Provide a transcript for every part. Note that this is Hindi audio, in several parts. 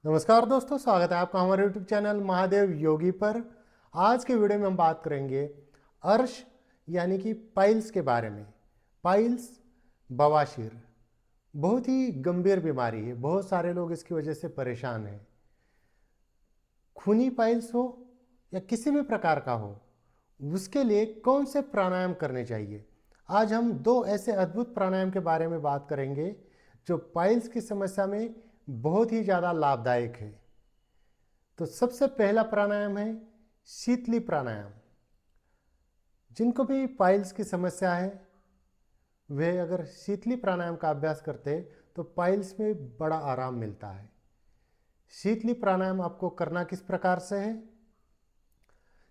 नमस्कार दोस्तों, स्वागत है आपका हमारे YouTube चैनल महादेव योगी पर। आज के वीडियो में हम बात करेंगे अर्श यानी कि पाइल्स के बारे में। पाइल्स बवासीर बहुत ही गंभीर बीमारी है। बहुत सारे लोग इसकी वजह से परेशान हैं। खूनी पाइल्स हो या किसी भी प्रकार का हो, उसके लिए कौन से प्राणायाम करने चाहिए। आज हम दो ऐसे अद्भुत प्राणायाम के बारे में बात करेंगे जो पाइल्स की समस्या में बहुत ही ज़्यादा लाभदायक है। तो सबसे पहला प्राणायाम है शीतली प्राणायाम। जिनको भी पाइल्स की समस्या है वे अगर शीतली प्राणायाम का अभ्यास करते हैं तो पाइल्स में बड़ा आराम मिलता है। शीतली प्राणायाम आपको करना किस प्रकार से है।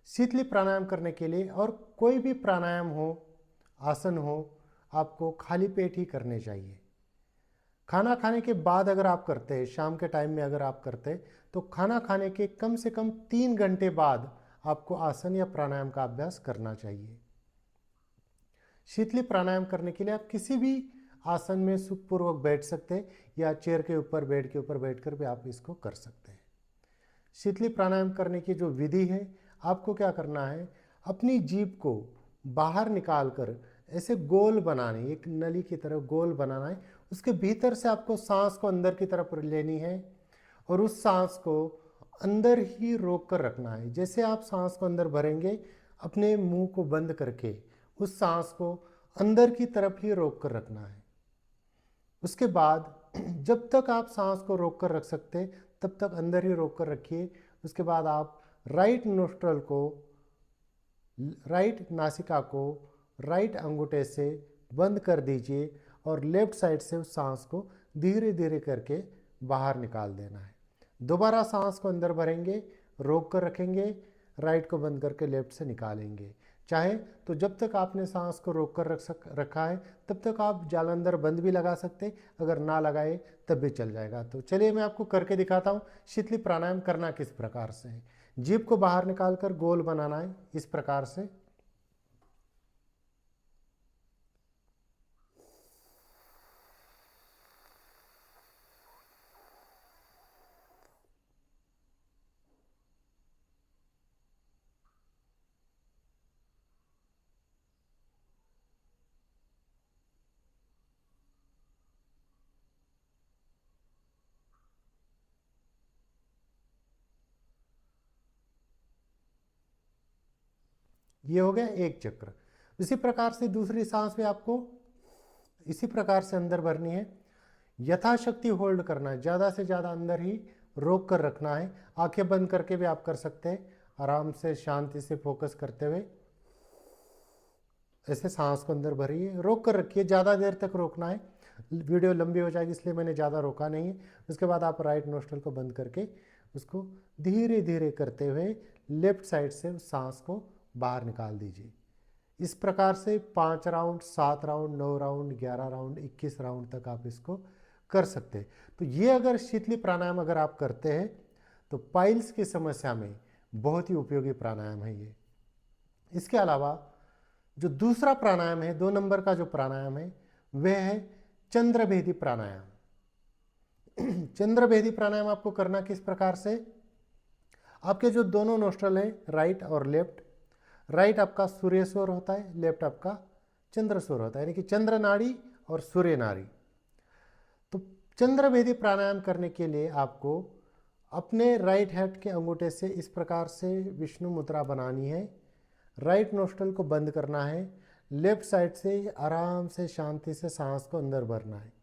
शीतली प्राणायाम करने के लिए और कोई भी प्राणायाम हो, आसन हो, आपको खाली पेट ही करने चाहिए। खाना खाने के बाद अगर आप करते हैं, शाम के टाइम में अगर आप करते हैं तो खाना खाने के कम से कम 3 घंटे बाद आपको आसन या प्राणायाम का अभ्यास करना चाहिए। शीतली प्राणायाम करने के लिए आप किसी भी आसन में सुखपूर्वक बैठ सकते हैं या चेयर के ऊपर, बेड के ऊपर बैठकर भी आप इसको कर सकते हैं। शीतली प्राणायाम करने की जो विधि है, आपको क्या करना है, अपनी जीभ को बाहर निकाल कर ऐसे गोल बनाने, एक नली की तरह गोल बनाना है। उसके भीतर से आपको सांस को अंदर की तरफ लेनी है और उस सांस को अंदर ही रोक कर रखना है। जैसे आप सांस को अंदर भरेंगे, अपने मुंह को बंद करके उस सांस को अंदर की तरफ ही रोक कर रखना है। उसके बाद जब तक आप सांस को रोक कर रख सकते तब तक अंदर ही रोक कर रखिए। उसके बाद आप राइट नोस्ट्रल को, राइट नासिका को राइट अंगूठे से बंद कर दीजिए और लेफ्ट साइड से उस सांस को धीरे धीरे करके बाहर निकाल देना है। दोबारा सांस को अंदर भरेंगे, रोक कर रखेंगे, राइट को बंद करके लेफ्ट से निकालेंगे। चाहे तो जब तक आपने सांस को रोक कर रखा है तब तक आप जालंधर बंद भी लगा सकते, अगर ना लगाए तब भी चल जाएगा। तो चलिए मैं आपको करके दिखाता हूँ शीतली प्राणायाम करना किस प्रकार से है। जीभ को बाहर निकाल कर गोल बनाना है इस प्रकार से। ये हो गया एक चक्र। इसी प्रकार से दूसरी सांस भी आपको इसी प्रकार से अंदर भरनी है। यथाशक्ति होल्ड करना है, ज़्यादा से ज़्यादा अंदर ही रोक कर रखना है। आंखें बंद करके भी आप कर सकते हैं, आराम से शांति से फोकस करते हुए ऐसे सांस को अंदर भरिए, रोक कर रखिए, ज़्यादा देर तक रोकना है। वीडियो लंबी हो जाएगी इसलिए मैंने ज़्यादा रोका नहीं है। उसके बाद आप राइट नोस्ट्रल को बंद करके उसको धीरे धीरे करते हुए लेफ्ट साइड से सांस को बाहर निकाल दीजिए। इस प्रकार से 5 round, 7 round, 9 round, 11 round, 21 round तक आप इसको कर सकते हैं। तो ये अगर शीतली प्राणायाम अगर आप करते हैं तो पाइल्स की समस्या में बहुत ही उपयोगी प्राणायाम है ये। इसके अलावा जो दूसरा प्राणायाम है, 2 नंबर का जो प्राणायाम है, वह है चंद्रभेदी प्राणायाम। चंद्रभेदी प्राणायाम आपको करना किस प्रकार से, आपके जो दोनों नोस्ट्रल हैं, राइट और लेफ्ट, राइट आपका सूर्य स्वर होता है, लेफ्ट आपका चंद्र स्वर होता है, यानी कि चंद्र नाड़ी और सूर्य नाड़ी। तो चंद्रभेदी प्राणायाम करने के लिए आपको अपने राइट हैंड के अंगूठे से इस प्रकार से विष्णु मुद्रा बनानी है। राइट नोस्ट्रल को बंद करना है, लेफ्ट साइड से आराम से शांति से सांस को अंदर भरना है,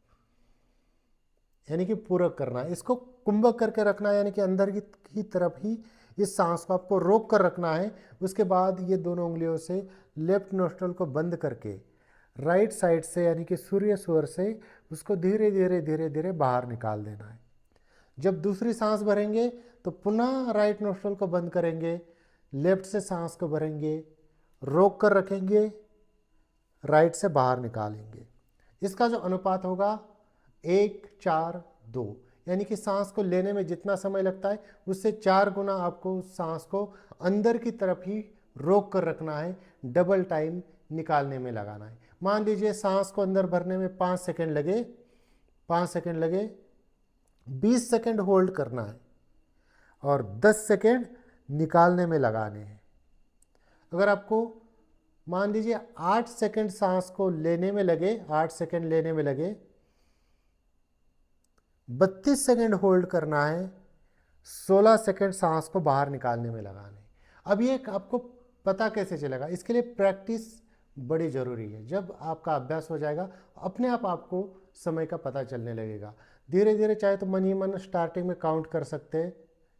यानी कि पूरक करना है। इसको कुंभक करके रखना है, यानी कि अंदर की तरफ ही इस सांस को आपको रोक कर रखना है। उसके बाद ये दोनों उंगलियों से लेफ्ट नोस्ट्रल को बंद करके राइट साइड से, यानी कि सूर्य स्वर से उसको धीरे धीरे धीरे धीरे बाहर निकाल देना है। जब दूसरी सांस भरेंगे तो पुनः राइट नोस्ट्रल को बंद करेंगे, लेफ्ट से सांस को भरेंगे, रोक कर रखेंगे, राइट से बाहर निकालेंगे। इसका जो अनुपात होगा 1-4-2, यानी कि सांस को लेने में जितना समय लगता है उससे 4 गुना आपको उस सांस को अंदर की तरफ ही रोक कर रखना है, डबल टाइम निकालने में लगाना है। मान लीजिए सांस को अंदर भरने में 5 सेकंड लगे, 5 सेकंड लगे, 20 सेकंड होल्ड करना है और 10 सेकंड निकालने में लगाने हैं। अगर आपको मान लीजिए 8 सेकंड सांस को लेने में लगे, 8 सेकंड लेने में लगे, 32 सेकंड होल्ड करना है, 16 सेकंड सांस को बाहर निकालने में लगाने। अब ये आपको पता कैसे चलेगा? इसके लिए प्रैक्टिस बड़ी ज़रूरी है। जब आपका अभ्यास हो जाएगा अपने आप आपको समय का पता चलने लगेगा। धीरे धीरे चाहे तो मन ही मन स्टार्टिंग में काउंट कर सकते हैं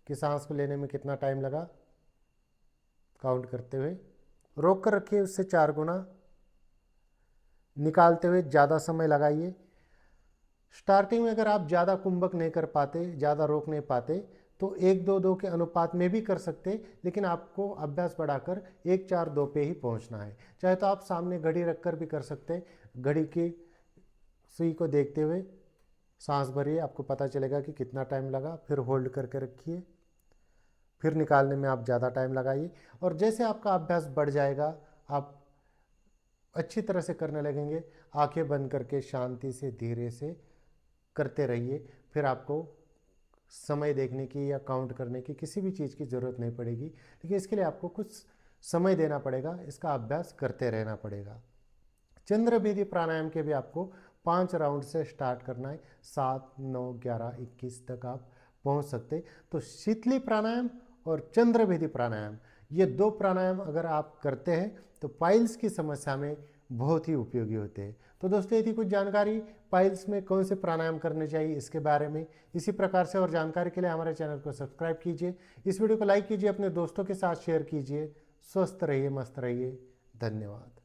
कि सांस को लेने में कितना टाइम लगा, काउंट करते हुए रोक कर रखिए, उससे 4 गुना। निकालते हुए ज़्यादा समय लगाइए। स्टार्टिंग में अगर आप ज़्यादा कुंभक नहीं कर पाते, ज़्यादा रोक नहीं पाते, तो 1-2-2 के अनुपात में भी कर सकते, लेकिन आपको अभ्यास बढ़ाकर 1-4-2 पे ही पहुंचना है। चाहे तो आप सामने घड़ी रखकर भी कर सकते, घड़ी की सुई को देखते हुए सांस भरिए, आपको पता चलेगा कि कितना टाइम लगा। फिर होल्ड करके रखिए, फिर निकालने में आप ज़्यादा टाइम लगाइए। और जैसे आपका अभ्यास बढ़ जाएगा आप अच्छी तरह से करने लगेंगे। आंखें बंद करके शांति से धीरे से करते रहिए। फिर आपको समय देखने की या काउंट करने की किसी भी चीज़ की ज़रूरत नहीं पड़ेगी, लेकिन इसके लिए आपको कुछ समय देना पड़ेगा, इसका अभ्यास करते रहना पड़ेगा। चंद्रभेदी प्राणायाम के भी आपको 5 राउंड से स्टार्ट करना है। 7, 9, 11, 21 तक आप पहुंच सकते। तो शीतली प्राणायाम और चंद्रभेदी प्राणायाम, ये 2 प्राणायाम अगर आप करते हैं तो पाइल्स की समस्या में बहुत ही उपयोगी होते हैं। तो दोस्तों, ये थी कुछ जानकारी पाइल्स में कौन से प्राणायाम करने चाहिए इसके बारे में। इसी प्रकार से और जानकारी के लिए हमारे चैनल को सब्सक्राइब कीजिए, इस वीडियो को लाइक कीजिए, अपने दोस्तों के साथ शेयर कीजिए। स्वस्थ रहिए, मस्त रहिए। धन्यवाद।